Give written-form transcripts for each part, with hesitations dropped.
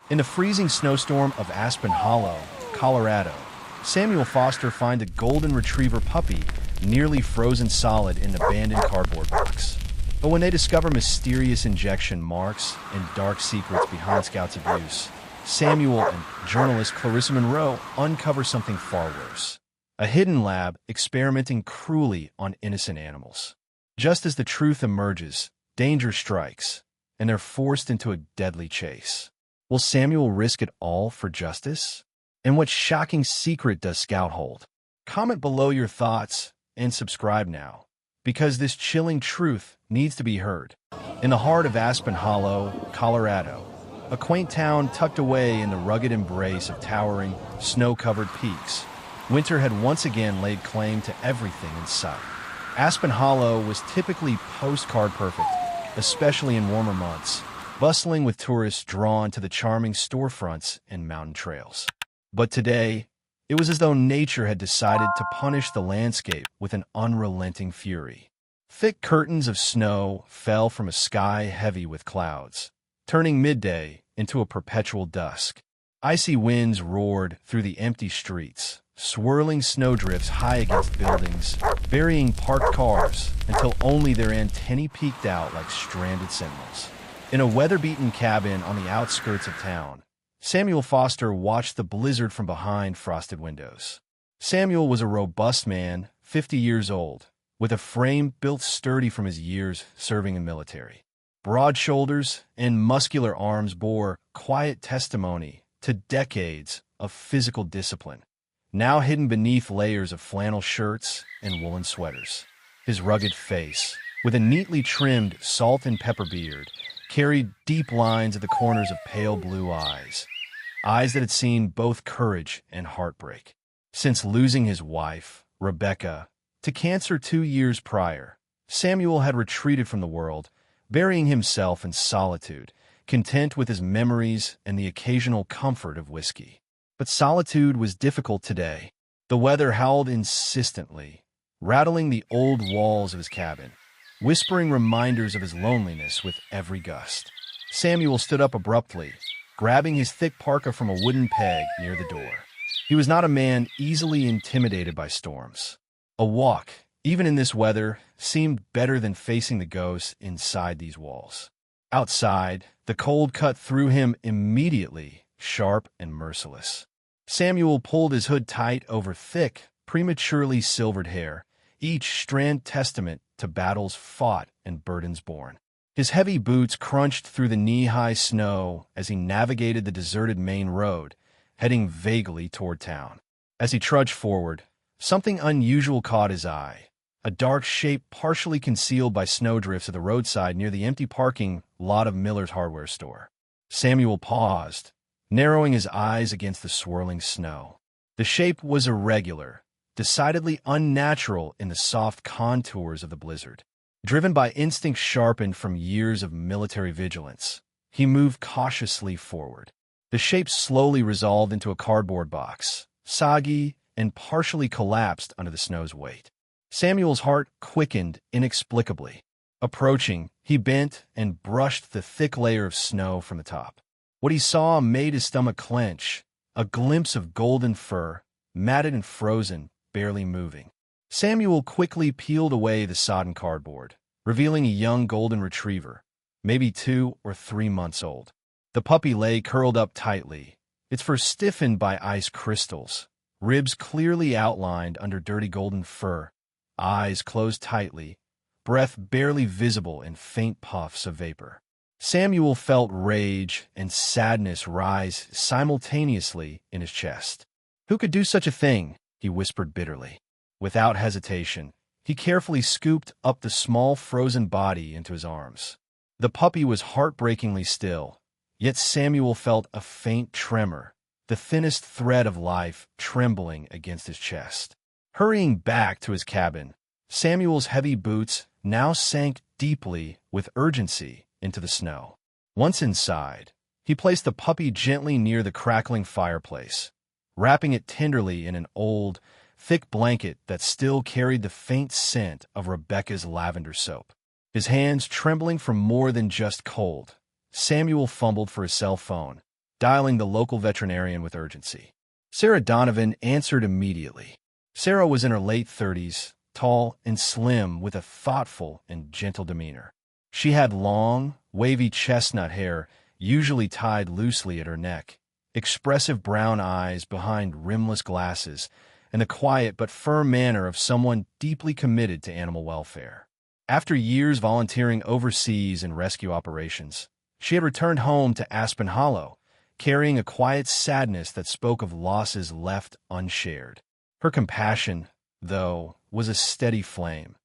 In the freezing snowstorm of Aspen Hollow, Colorado, Samuel Foster finds a golden retriever puppy nearly frozen solid in an abandoned cardboard box. But when they discover mysterious injection marks and dark secrets behind Scout's abuse, Samuel and journalist Clarissa Monroe uncover something far worse. A hidden lab experimenting cruelly on innocent animals. Just as the truth emerges, danger strikes, and they're forced into a deadly chase. Will Samuel risk it all for justice? And what shocking secret does Scout hold? Comment below your thoughts and subscribe now, because this chilling truth needs to be heard. In the heart of Aspen Hollow, Colorado, a quaint town tucked away in the rugged embrace of towering, snow-covered peaks, winter had once again laid claim to everything in sight. Aspen Hollow was typically postcard perfect, especially in warmer months, bustling with tourists drawn to the charming storefronts and mountain trails. But today, it was as though nature had decided to punish the landscape with an unrelenting fury. Thick curtains of snow fell from a sky heavy with clouds, turning midday into a perpetual dusk. Icy winds roared through the empty streets, swirling snowdrifts high against buildings, burying parked cars until only their antennae peeked out like stranded sentinels. In a weather-beaten cabin on the outskirts of town, Samuel Foster watched the blizzard from behind frosted windows. Samuel was a robust man, 50 years old, with a frame built sturdy from his years serving in the military. Broad shoulders and muscular arms bore quiet testimony to decades of physical discipline, now hidden beneath layers of flannel shirts and woolen sweaters. His rugged face, with a neatly trimmed salt and pepper beard, carried deep lines at the corners of pale blue eyes that had seen both courage and heartbreak. Since losing his wife, Rebecca, to cancer 2 years prior, Samuel had retreated from the world, burying himself in solitude, content with his memories and the occasional comfort of whiskey. But solitude was difficult today. The weather howled insistently, rattling the old walls of his cabin, whispering reminders of his loneliness with every gust. Samuel stood up abruptly, grabbing his thick parka from a wooden peg near the door. He was not a man easily intimidated by storms. A walk, even in this weather, seemed better than facing the ghosts inside these walls. Outside, the cold cut through him immediately, sharp and merciless. Samuel pulled his hood tight over thick, prematurely silvered hair, each strand testament to battles fought and burdens borne. His heavy boots crunched through the knee-high snow as he navigated the deserted main road, heading vaguely toward town. As he trudged forward, something unusual caught his eye. A dark shape partially concealed by snowdrifts at the roadside near the empty parking lot of Miller's hardware store. Samuel paused, narrowing his eyes against the swirling snow. The shape was irregular, decidedly unnatural in the soft contours of the blizzard. Driven by instincts sharpened from years of military vigilance, he moved cautiously forward. The shape slowly resolved into a cardboard box, soggy and partially collapsed under the snow's weight. Samuel's heart quickened inexplicably. Approaching, he bent and brushed the thick layer of snow from the top. What he saw made his stomach clench, a glimpse of golden fur, matted and frozen, barely moving. Samuel quickly peeled away the sodden cardboard, revealing a young golden retriever, maybe 2 or 3 months old. The puppy lay curled up tightly, its fur stiffened by ice crystals, ribs clearly outlined under dirty golden fur, eyes closed tightly, breath barely visible in faint puffs of vapor. Samuel felt rage and sadness rise simultaneously in his chest. "Who could do such a thing?" he whispered bitterly. Without hesitation, he carefully scooped up the small frozen body into his arms. The puppy was heartbreakingly still, yet Samuel felt a faint tremor, the thinnest thread of life trembling against his chest. Hurrying back to his cabin, Samuel's heavy boots now sank deeply with urgency into the snow. Once inside, he placed the puppy gently near the crackling fireplace, wrapping it tenderly in an old, thick blanket that still carried the faint scent of Rebecca's lavender soap. His hands trembling from more than just cold, Samuel fumbled for his cell phone, dialing the local veterinarian with urgency. Sarah Donovan answered immediately. Sarah was in her late 30s, tall and slim, with a thoughtful and gentle demeanor. She had long, wavy chestnut hair, usually tied loosely at her neck, expressive brown eyes behind rimless glasses, and the quiet but firm manner of someone deeply committed to animal welfare. After years volunteering overseas in rescue operations, she had returned home to Aspen Hollow, carrying a quiet sadness that spoke of losses left unshared. Her compassion, though, was a steady flame,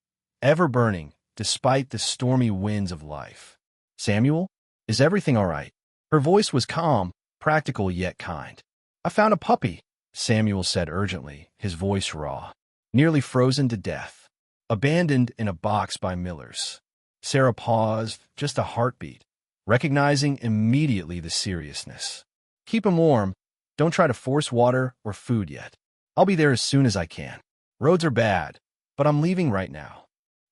ever burning despite the stormy winds of life. "Samuel, is everything all right?" Her voice was calm, practical yet kind. "I found a puppy," Samuel said urgently, his voice raw. "Nearly frozen to death. Abandoned in a box by Millers." Sarah paused, just a heartbeat, recognizing immediately the seriousness. "Keep him warm. Don't try to force water or food yet. I'll be there as soon as I can. Roads are bad, but I'm leaving right now."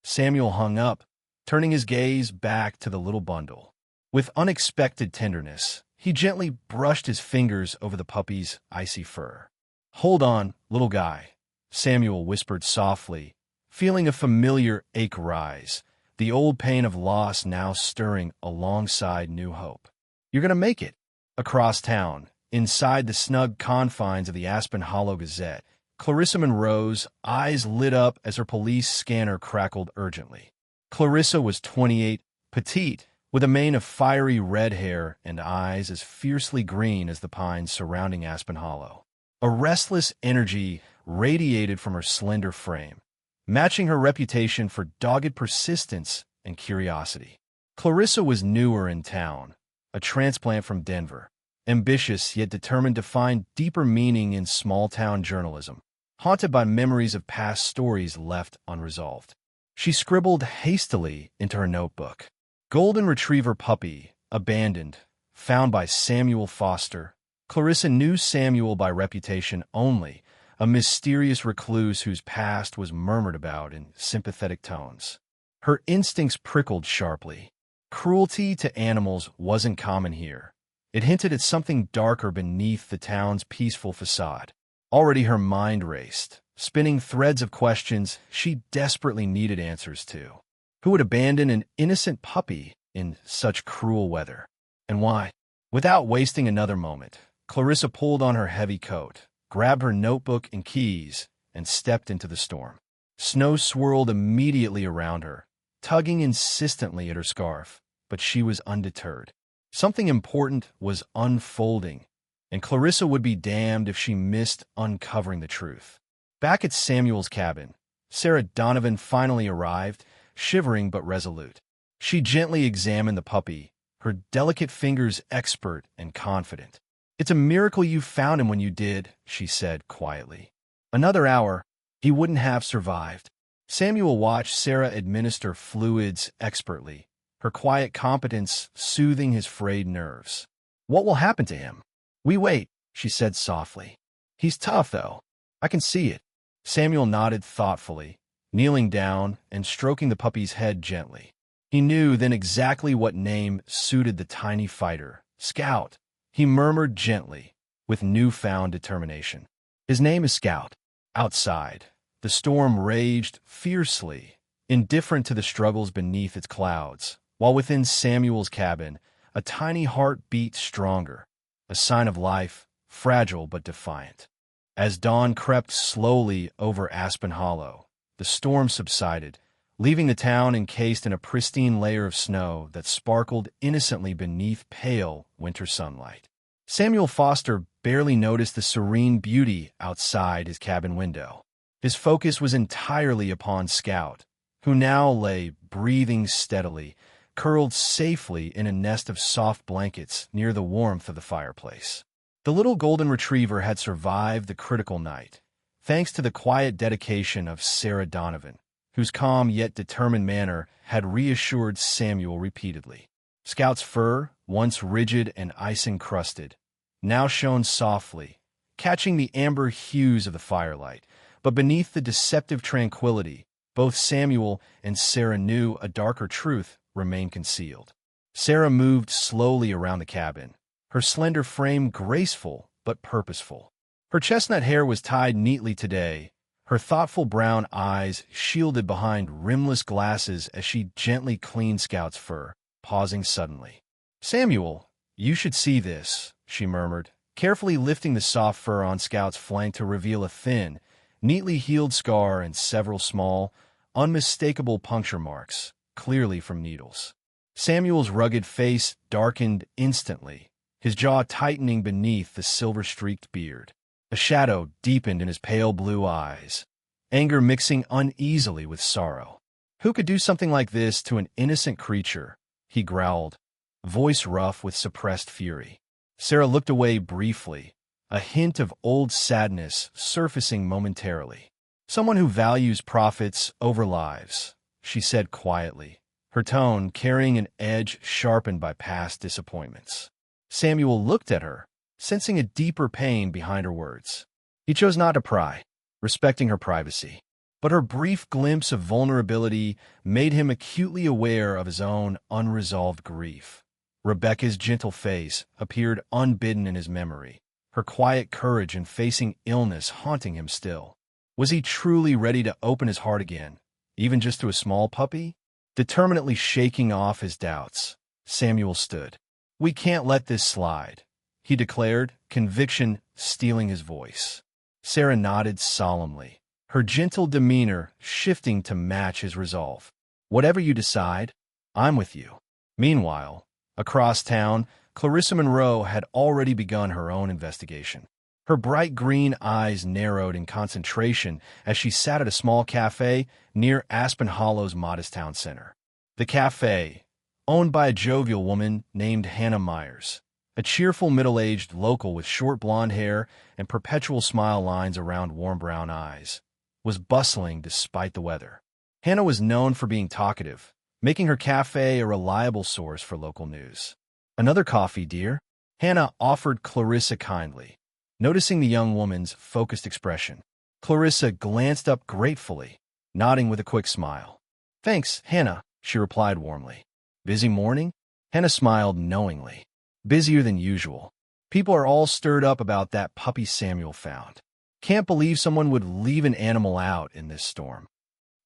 Samuel hung up, turning his gaze back to the little bundle. With unexpected tenderness, he gently brushed his fingers over the puppy's icy fur. "Hold on, little guy," Samuel whispered softly, feeling a familiar ache rise, the old pain of loss now stirring alongside new hope. "You're gonna make it." Across town, inside the snug confines of the Aspen Hollow Gazette, Clarissa Monroe's eyes lit up as her police scanner crackled urgently. Clarissa was 28, petite, with a mane of fiery red hair and eyes as fiercely green as the pines surrounding Aspen Hollow. A restless energy radiated from her slender frame, matching her reputation for dogged persistence and curiosity. Clarissa was newer in town, a transplant from Denver, ambitious yet determined to find deeper meaning in small-town journalism, haunted by memories of past stories left unresolved. She scribbled hastily into her notebook. "Golden Retriever puppy, abandoned, found by Samuel Foster." Clarissa knew Samuel by reputation only, a mysterious recluse whose past was murmured about in sympathetic tones. Her instincts prickled sharply. Cruelty to animals wasn't common here. It hinted at something darker beneath the town's peaceful facade. Already her mind raced, spinning threads of questions she desperately needed answers to. Who would abandon an innocent puppy in such cruel weather? And why? Without wasting another moment, Clarissa pulled on her heavy coat, grabbed her notebook and keys, and stepped into the storm. Snow swirled immediately around her, tugging insistently at her scarf, but she was undeterred. Something important was unfolding, and Clarissa would be damned if she missed uncovering the truth. Back at Samuel's cabin, Sarah Donovan finally arrived, shivering but resolute. She gently examined the puppy, her delicate fingers expert and confident. "It's a miracle you found him when you did," she said quietly. "Another hour, he wouldn't have survived." Samuel watched Sarah administer fluids expertly, her quiet competence soothing his frayed nerves. "What will happen to him?" "We wait," she said softly. "He's tough, though. I can see it." Samuel nodded thoughtfully, kneeling down and stroking the puppy's head gently. He knew then exactly what name suited the tiny fighter. "Scout," he murmured gently, with newfound determination. "His name is Scout." Outside, the storm raged fiercely, indifferent to the struggles beneath its clouds, while within Samuel's cabin, a tiny heart beat stronger, a sign of life, fragile but defiant. As dawn crept slowly over Aspen Hollow, the storm subsided, leaving the town encased in a pristine layer of snow that sparkled innocently beneath pale winter sunlight. Samuel Foster barely noticed the serene beauty outside his cabin window. His focus was entirely upon Scout, who now lay breathing steadily, curled safely in a nest of soft blankets near the warmth of the fireplace. The little golden retriever had survived the critical night, thanks to the quiet dedication of Sarah Donovan, whose calm yet determined manner had reassured Samuel repeatedly. Scout's fur, once rigid and ice-encrusted, now shone softly, catching the amber hues of the firelight, but beneath the deceptive tranquility, both Samuel and Sarah knew a darker truth remained concealed. Sarah moved slowly around the cabin, her slender frame graceful but purposeful. Her chestnut hair was tied neatly today, her thoughtful brown eyes shielded behind rimless glasses as she gently cleaned Scout's fur, pausing suddenly. "Samuel, you should see this," she murmured, carefully lifting the soft fur on Scout's flank to reveal a thin, neatly healed scar and several small, unmistakable puncture marks, clearly from needles. Samuel's rugged face darkened instantly, his jaw tightening beneath the silver-streaked beard. A shadow deepened in his pale blue eyes, anger mixing uneasily with sorrow. "Who could do something like this to an innocent creature?" he growled, voice rough with suppressed fury. Sarah looked away briefly, a hint of old sadness surfacing momentarily. "Someone who values profits over lives," she said quietly, her tone carrying an edge sharpened by past disappointments. Samuel looked at her, sensing a deeper pain behind her words. He chose not to pry, respecting her privacy. But her brief glimpse of vulnerability made him acutely aware of his own unresolved grief. Rebecca's gentle face appeared unbidden in his memory, her quiet courage in facing illness haunting him still. Was he truly ready to open his heart again, even just to a small puppy? Determinedly shaking off his doubts, Samuel stood. "We can't let this slide," he declared, conviction stealing his voice. Sarah nodded solemnly, her gentle demeanor shifting to match his resolve. "Whatever you decide, I'm with you." Meanwhile, across town, Clarissa Monroe had already begun her own investigation. Her bright green eyes narrowed in concentration as she sat at a small cafe near Aspen Hollow's modest town center. The cafe, owned by a jovial woman named Hannah Myers, a cheerful middle-aged local with short blonde hair and perpetual smile lines around warm brown eyes, was bustling despite the weather. Hannah was known for being talkative, making her cafe a reliable source for local news. "Another coffee, dear?" Hannah offered Clarissa kindly, noticing the young woman's focused expression. Clarissa glanced up gratefully, nodding with a quick smile. "Thanks, Hannah," she replied warmly. "Busy morning?" Hannah smiled knowingly. "Busier than usual. People are all stirred up about that puppy Samuel found. Can't believe someone would leave an animal out in this storm."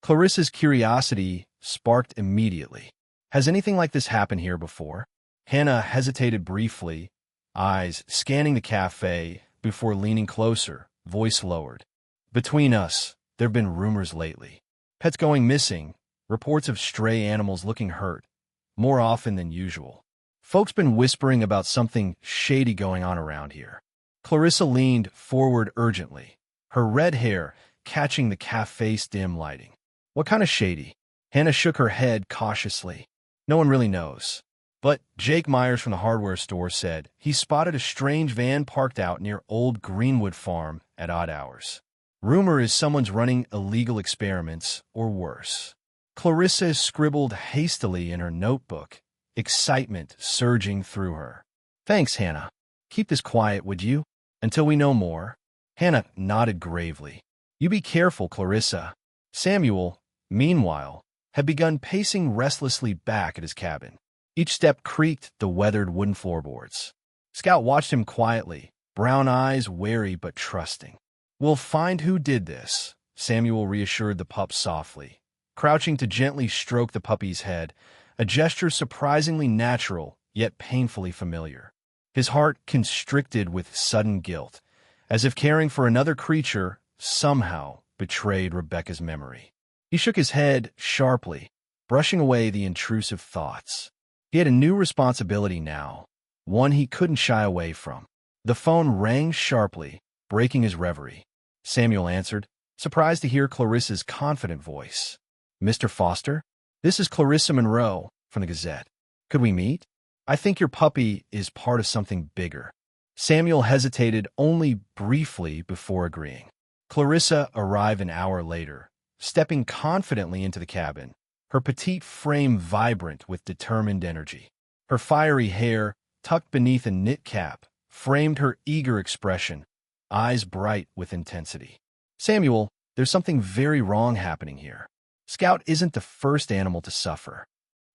Clarissa's curiosity sparked immediately. "Has anything like this happened here before?" Hannah hesitated briefly, eyes scanning the cafe before leaning closer, voice lowered. "Between us, there have been rumors lately. Pets going missing, reports of stray animals looking hurt, more often than usual. Folks been whispering about something shady going on around here." Clarissa leaned forward urgently, her red hair catching the cafe's dim lighting. "What kind of shady?" Hannah shook her head cautiously. "No one really knows. But Jake Myers from the hardware store said he spotted a strange van parked out near Old Greenwood Farm at odd hours. Rumor is someone's running illegal experiments, or worse." Clarissa scribbled hastily in her notebook, excitement surging through her. "Thanks, Hannah. Keep this quiet, would you? Until we know more." Hannah nodded gravely. "You be careful, Clarissa." Samuel, meanwhile, had begun pacing restlessly back at his cabin. Each step creaked the weathered wooden floorboards. Scout watched him quietly, brown eyes wary but trusting. "We'll find who did this," Samuel reassured the pup softly, crouching to gently stroke the puppy's head, a gesture surprisingly natural yet painfully familiar. His heart constricted with sudden guilt, as if caring for another creature somehow betrayed Rebecca's memory. He shook his head sharply, brushing away the intrusive thoughts. He had a new responsibility now, one he couldn't shy away from. The phone rang sharply, breaking his reverie. Samuel answered, surprised to hear Clarissa's confident voice. "Mr. Foster? This is Clarissa Monroe from the Gazette. Could we meet? I think your puppy is part of something bigger." Samuel hesitated only briefly before agreeing. Clarissa arrived an hour later, stepping confidently into the cabin, her petite frame vibrant with determined energy. Her fiery hair, tucked beneath a knit cap, framed her eager expression, eyes bright with intensity. "Samuel, there's something very wrong happening here. Scout isn't the first animal to suffer."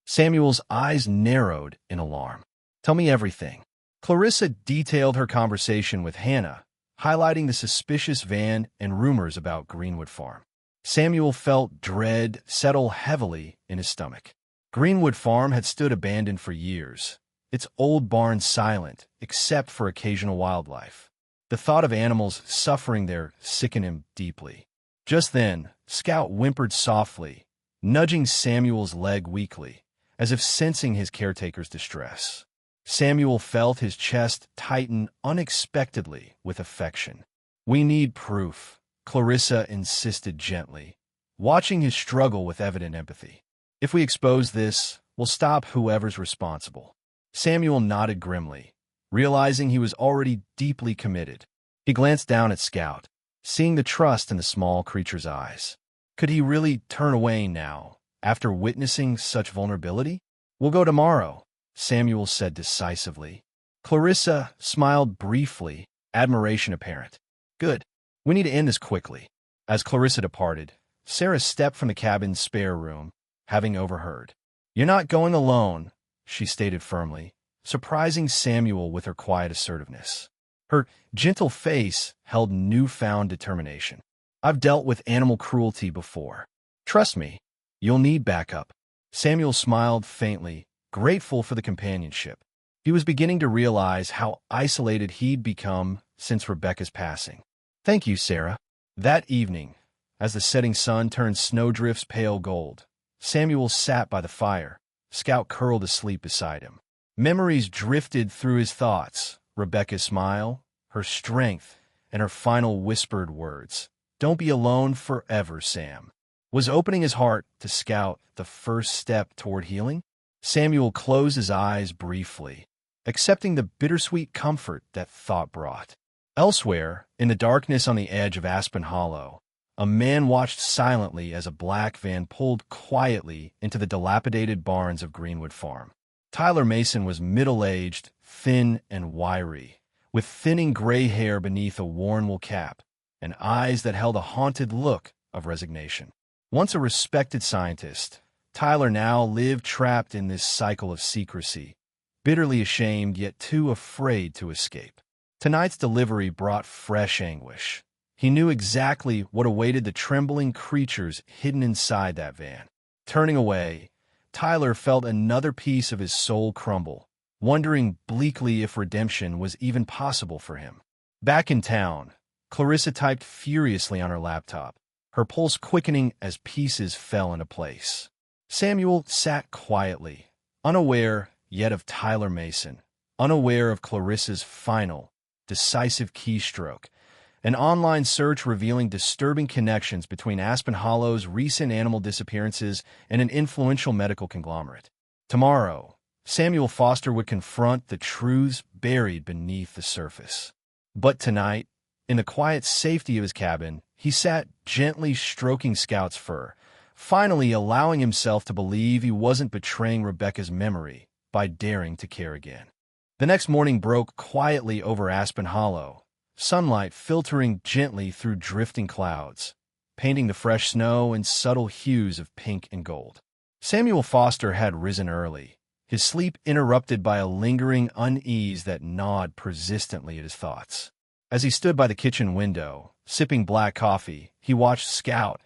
Samuel's eyes narrowed in alarm. "Tell me everything." Clarissa detailed her conversation with Hannah, highlighting the suspicious van and rumors about Greenwood Farm. Samuel felt dread settle heavily in his stomach. Greenwood Farm had stood abandoned for years, its old barn silent except for occasional wildlife. The thought of animals suffering there sickened him deeply. Just then, Scout whimpered softly, nudging Samuel's leg weakly, as if sensing his caretaker's distress. Samuel felt his chest tighten unexpectedly with affection. "We need proof," Clarissa insisted gently, watching his struggle with evident empathy. "If we expose this, we'll stop whoever's responsible." Samuel nodded grimly, realizing he was already deeply committed. He glanced down at Scout, seeing the trust in the small creature's eyes. Could he really turn away now, after witnessing such vulnerability? "We'll go tomorrow," Samuel said decisively. Clarissa smiled briefly, admiration apparent. "Good. We need to end this quickly." As Clarissa departed, Sarah stepped from the cabin's spare room, having overheard. "You're not going alone," she stated firmly, surprising Samuel with her quiet assertiveness. Her gentle face held newfound determination. "I've dealt with animal cruelty before. Trust me, you'll need backup." Samuel smiled faintly, grateful for the companionship. He was beginning to realize how isolated he'd become since Rebecca's passing. "Thank you, Sarah." That evening, as the setting sun turned snowdrifts pale gold, Samuel sat by the fire, Scout curled asleep beside him. Memories drifted through his thoughts, Rebecca's smile, her strength, and her final whispered words. "Don't be alone forever, Sam." Was opening his heart to Scout the first step toward healing? Samuel closed his eyes briefly, accepting the bittersweet comfort that thought brought. Elsewhere, in the darkness on the edge of Aspen Hollow, a man watched silently as a black van pulled quietly into the dilapidated barns of Greenwood Farm. Tyler Mason was middle-aged, thin and wiry, with thinning gray hair beneath a worn wool cap, and eyes that held a haunted look of resignation. Once a respected scientist, Tyler now lived trapped in this cycle of secrecy, bitterly ashamed yet too afraid to escape. Tonight's delivery brought fresh anguish. He knew exactly what awaited the trembling creatures hidden inside that van. Turning away, Tyler felt another piece of his soul crumble, wondering bleakly if redemption was even possible for him. Back in town, Clarissa typed furiously on her laptop, her pulse quickening as pieces fell into place. Samuel sat quietly, unaware yet of Tyler Mason, unaware of Clarissa's final, decisive keystroke, an online search revealing disturbing connections between Aspen Hollow's recent animal disappearances and an influential medical conglomerate. Tomorrow, Samuel Foster would confront the truths buried beneath the surface. But tonight, in the quiet safety of his cabin, he sat gently stroking Scout's fur, finally allowing himself to believe he wasn't betraying Rebecca's memory by daring to care again. The next morning broke quietly over Aspen Hollow, sunlight filtering gently through drifting clouds, painting the fresh snow in subtle hues of pink and gold. Samuel Foster had risen early, his sleep interrupted by a lingering unease that gnawed persistently at his thoughts. As he stood by the kitchen window, sipping black coffee, he watched Scout,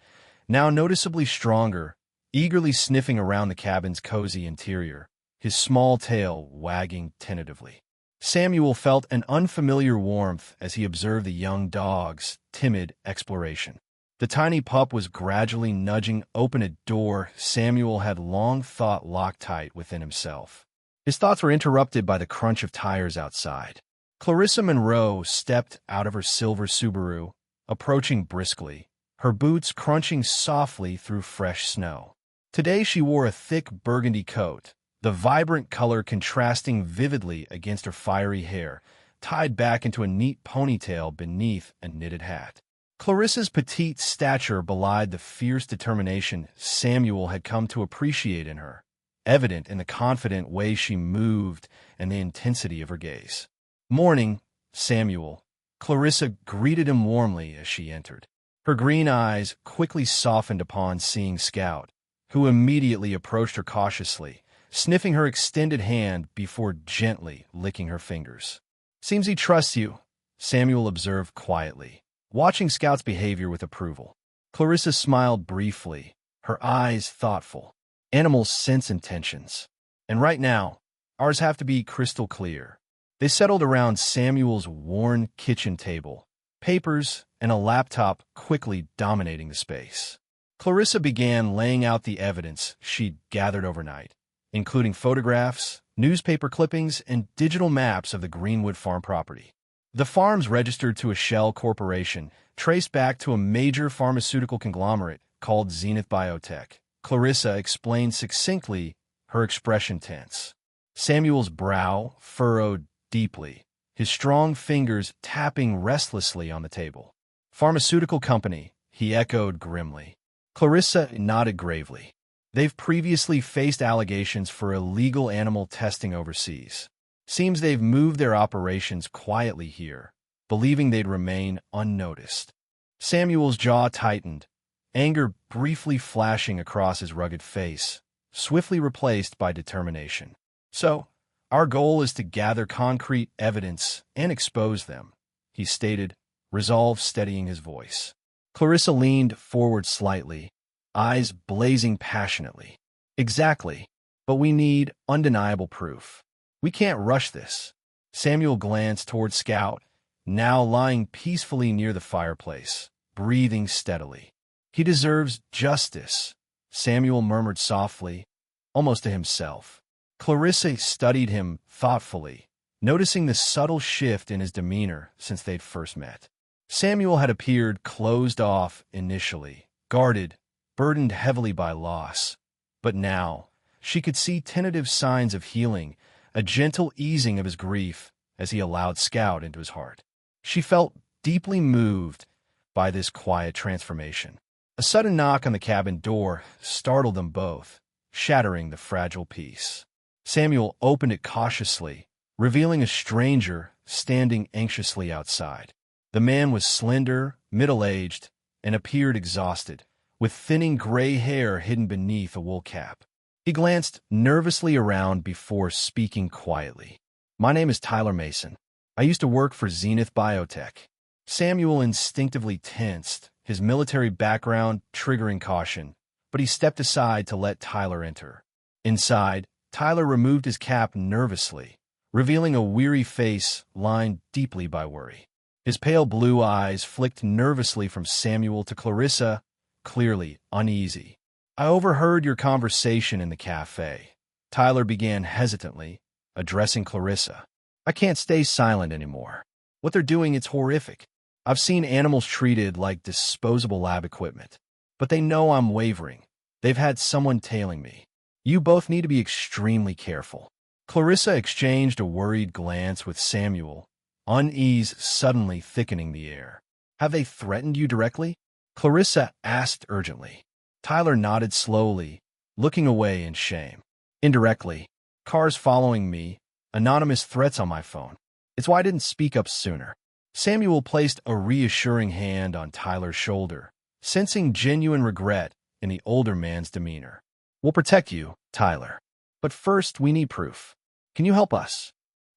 now noticeably stronger, eagerly sniffing around the cabin's cozy interior, his small tail wagging tentatively. Samuel felt an unfamiliar warmth as he observed the young dog's timid exploration. The tiny pup was gradually nudging open a door Samuel had long thought locked tight within himself. His thoughts were interrupted by the crunch of tires outside. Clarissa Monroe stepped out of her silver Subaru, approaching briskly, her boots crunching softly through fresh snow. Today she wore a thick burgundy coat, the vibrant color contrasting vividly against her fiery hair, tied back into a neat ponytail beneath a knitted hat. Clarissa's petite stature belied the fierce determination Samuel had come to appreciate in her, evident in the confident way she moved and the intensity of her gaze. "Morning, Samuel." Clarissa greeted him warmly as she entered. Her green eyes quickly softened upon seeing Scout, who immediately approached her cautiously, sniffing her extended hand before gently licking her fingers. "Seems he trusts you," Samuel observed quietly, watching Scout's behavior with approval. Clarissa smiled briefly, her eyes thoughtful. Animals sense intentions. And right now, ours have to be crystal clear. They settled around Samuel's worn kitchen table, papers and a laptop quickly dominating the space. Clarissa began laying out the evidence she'd gathered overnight, including photographs, newspaper clippings, and digital maps of the Greenwood farm property. The farm's registered to a shell corporation, traced back to a major pharmaceutical conglomerate called Zenith Biotech. Clarissa explained succinctly, her expression tense. Samuel's brow furrowed deeply, his strong fingers tapping restlessly on the table. "Pharmaceutical company," he echoed grimly. Clarissa nodded gravely. "They've previously faced allegations for illegal animal testing overseas. Seems they've moved their operations quietly here, believing they'd remain unnoticed." Samuel's jaw tightened, anger briefly flashing across his rugged face, swiftly replaced by determination. "So, our goal is to gather concrete evidence and expose them," he stated, resolve steadying his voice. Clarissa leaned forward slightly, eyes blazing passionately. "Exactly, but we need undeniable proof. We can't rush this." Samuel glanced toward Scout, now lying peacefully near the fireplace, breathing steadily. "He deserves justice," Samuel murmured softly, almost to himself. Clarissa studied him thoughtfully, noticing the subtle shift in his demeanor since they'd first met. Samuel had appeared closed off initially, guarded, burdened heavily by loss. But now, she could see tentative signs of healing, a gentle easing of his grief as he allowed Scout into his heart. She felt deeply moved by this quiet transformation. A sudden knock on the cabin door startled them both, shattering the fragile peace. Samuel opened it cautiously, revealing a stranger standing anxiously outside. The man was slender, middle-aged, and appeared exhausted, with thinning gray hair hidden beneath a wool cap. He glanced nervously around before speaking quietly. "My name is Tyler Mason. I used to work for Zenith Biotech." Samuel instinctively tensed, his military background triggering caution, but he stepped aside to let Tyler enter. Inside, Tyler removed his cap nervously, revealing a weary face lined deeply by worry. His pale blue eyes flicked nervously from Samuel to Clarissa, clearly uneasy. "I overheard your conversation in the cafe," Tyler began hesitantly, addressing Clarissa. "I can't stay silent anymore. What they're doing is horrific. I've seen animals treated like disposable lab equipment, but they know I'm wavering. They've had someone tailing me. You both need to be extremely careful." Clarissa exchanged a worried glance with Samuel, unease suddenly thickening the air. "Have they threatened you directly?" Clarissa asked urgently. Tyler nodded slowly, looking away in shame. "Indirectly. Cars following me, anonymous threats on my phone. It's why I didn't speak up sooner." Samuel placed a reassuring hand on Tyler's shoulder, sensing genuine regret in the older man's demeanor. "We'll protect you, Tyler. But first, we need proof. Can you help us?"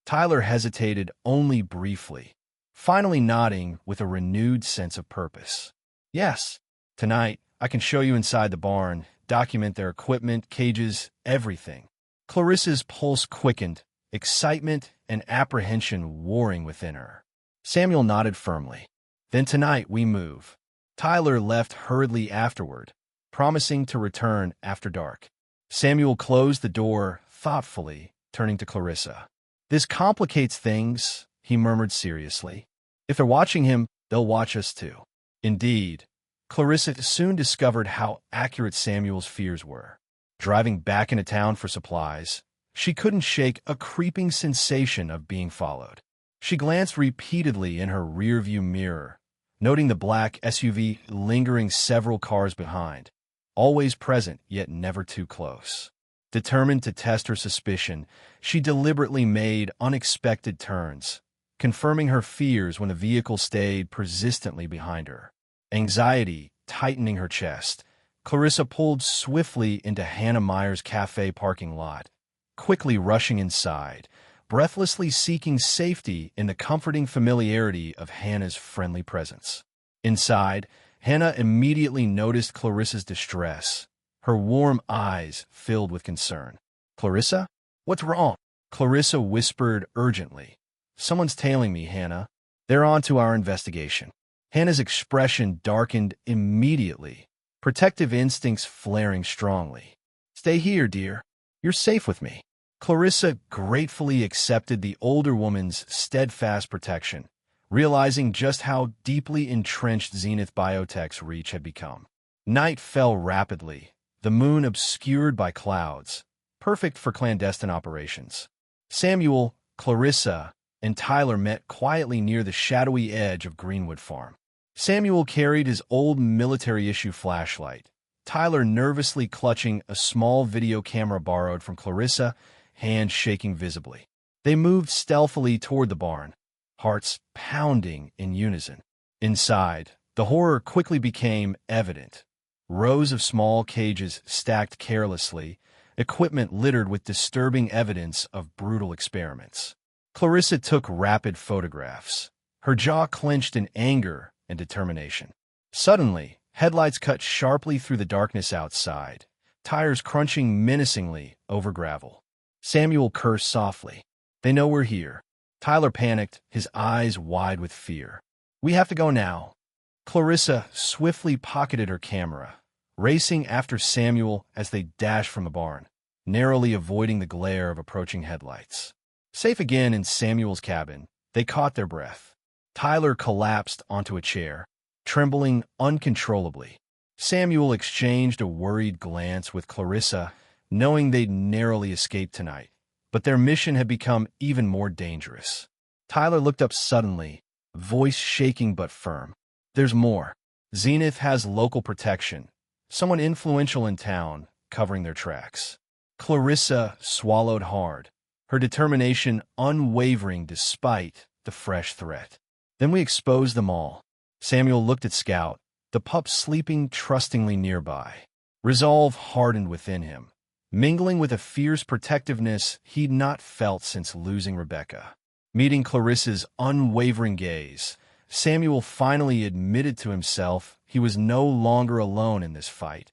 Tyler hesitated only briefly, finally nodding with a renewed sense of purpose. "Yes. Tonight, I can show you inside the barn, document their equipment, cages, everything." Clarissa's pulse quickened, excitement and apprehension warring within her. Samuel nodded firmly. "Then tonight we move." Tyler left hurriedly afterward, promising to return after dark. Samuel closed the door thoughtfully, turning to Clarissa. "This complicates things," he murmured seriously. "If they're watching him, they'll watch us too." Indeed, Clarissa soon discovered how accurate Samuel's fears were. Driving back into town for supplies, she couldn't shake a creeping sensation of being followed. She glanced repeatedly in her rearview mirror, noting the black SUV lingering several cars behind, always present yet never too close. Determined to test her suspicion, she deliberately made unexpected turns, confirming her fears when the vehicle stayed persistently behind her. Anxiety tightening her chest, Clarissa pulled swiftly into Hannah Meyer's cafe parking lot, quickly rushing inside, breathlessly seeking safety in the comforting familiarity of Hannah's friendly presence. Inside, Hannah immediately noticed Clarissa's distress, her warm eyes filled with concern. "Clarissa? What's wrong?" Clarissa whispered urgently. "Someone's tailing me, Hannah. They're on to our investigation." Hannah's expression darkened immediately, protective instincts flaring strongly. "Stay here, dear. You're safe with me." Clarissa gratefully accepted the older woman's steadfast protection, realizing just how deeply entrenched Zenith Biotech's reach had become. Night fell rapidly, the moon obscured by clouds, perfect for clandestine operations. Samuel, Clarissa, and Tyler met quietly near the shadowy edge of Greenwood Farm. Samuel carried his old military-issue flashlight, Tyler nervously clutching a small video camera borrowed from Clarissa, hands shaking visibly. They moved stealthily toward the barn, hearts pounding in unison. Inside, the horror quickly became evident. Rows of small cages stacked carelessly, equipment littered with disturbing evidence of brutal experiments. Clarissa took rapid photographs, her jaw clenched in anger and determination. Suddenly, headlights cut sharply through the darkness outside, tires crunching menacingly over gravel. Samuel cursed softly. "They know we're here." Tyler panicked, his eyes wide with fear. "We have to go now." Clarissa swiftly pocketed her camera, racing after Samuel as they dashed from the barn, narrowly avoiding the glare of approaching headlights. Safe again in Samuel's cabin, they caught their breath. Tyler collapsed onto a chair, trembling uncontrollably. Samuel exchanged a worried glance with Clarissa, knowing they'd narrowly escaped tonight, but their mission had become even more dangerous. Tyler looked up suddenly, voice shaking but firm. "There's more. Zenith has local protection, someone influential in town covering their tracks." Clarissa swallowed hard, her determination unwavering despite the fresh threat. "Then we expose them all." Samuel looked at Scout, the pup sleeping trustingly nearby. Resolve hardened within him, mingling with a fierce protectiveness he'd not felt since losing Rebecca. Meeting Clarissa's unwavering gaze, Samuel finally admitted to himself he was no longer alone in this fight,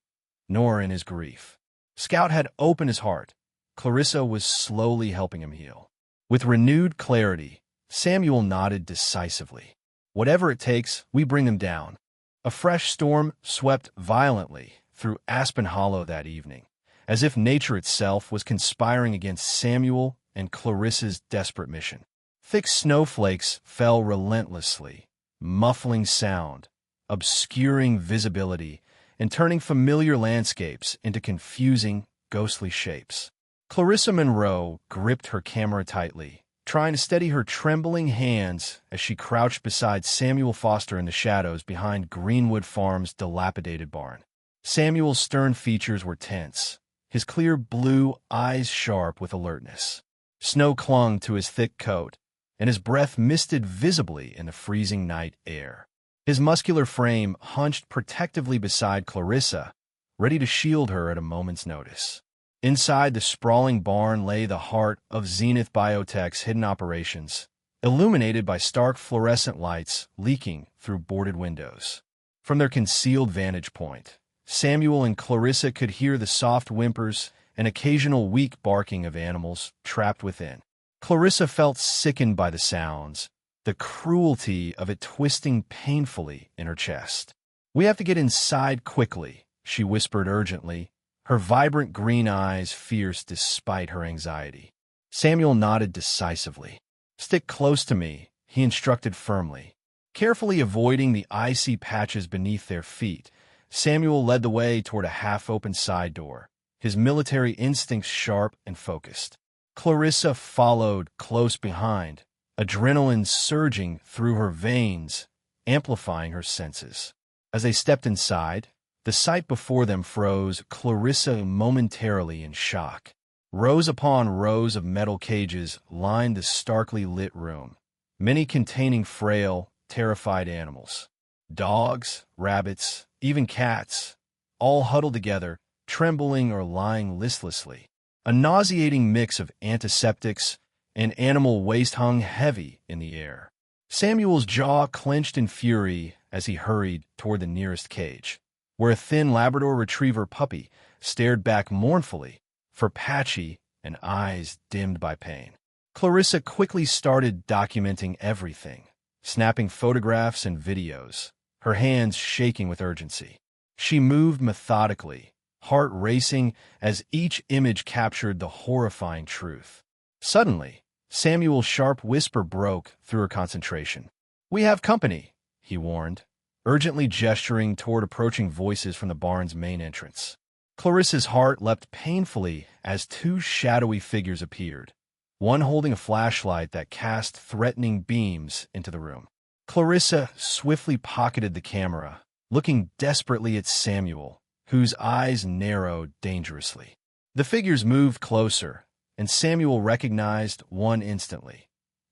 nor in his grief. Scout had opened his heart. Clarissa was slowly helping him heal. With renewed clarity, Samuel nodded decisively. "Whatever it takes, we bring them down." A fresh storm swept violently through Aspen Hollow that evening, as if nature itself was conspiring against Samuel and Clarissa's desperate mission. Thick snowflakes fell relentlessly, muffling sound, obscuring visibility, and turning familiar landscapes into confusing, ghostly shapes. Clarissa Monroe gripped her camera tightly, trying to steady her trembling hands as she crouched beside Samuel Foster in the shadows behind Greenwood Farm's dilapidated barn. Samuel's stern features were tense, his clear blue eyes sharp with alertness. Snow clung to his thick coat, and his breath misted visibly in the freezing night air. His muscular frame hunched protectively beside Clarissa, ready to shield her at a moment's notice. Inside the sprawling barn lay the heart of Zenith Biotech's hidden operations, illuminated by stark fluorescent lights leaking through boarded windows. From their concealed vantage point, Samuel and Clarissa could hear the soft whimpers and occasional weak barking of animals trapped within. Clarissa felt sickened by the sounds, the cruelty of it twisting painfully in her chest. "We have to get inside quickly," she whispered urgently, her vibrant green eyes fierce despite her anxiety. Samuel nodded decisively. "Stick close to me," he instructed firmly. Carefully avoiding the icy patches beneath their feet, Samuel led the way toward a half-open side door, his military instincts sharp and focused. Clarissa followed close behind, adrenaline surging through her veins, amplifying her senses. As they stepped inside, the sight before them froze Clarissa momentarily in shock. Rows upon rows of metal cages lined the starkly lit room, many containing frail, terrified animals. Dogs, rabbits, even cats, all huddled together, trembling or lying listlessly. A nauseating mix of antiseptics and animal waste hung heavy in the air. Samuel's jaw clenched in fury as he hurried toward the nearest cage, where a thin Labrador Retriever puppy stared back mournfully, fur patchy and eyes dimmed by pain. Clarissa quickly started documenting everything, snapping photographs and videos, her hands shaking with urgency. She moved methodically, heart racing as each image captured the horrifying truth. Suddenly, Samuel's sharp whisper broke through her concentration. "We have company," he warned, urgently gesturing toward approaching voices from the barn's main entrance. Clarissa's heart leapt painfully as two shadowy figures appeared, one holding a flashlight that cast threatening beams into the room. Clarissa swiftly pocketed the camera, looking desperately at Samuel, whose eyes narrowed dangerously. The figures moved closer, and Samuel recognized one instantly.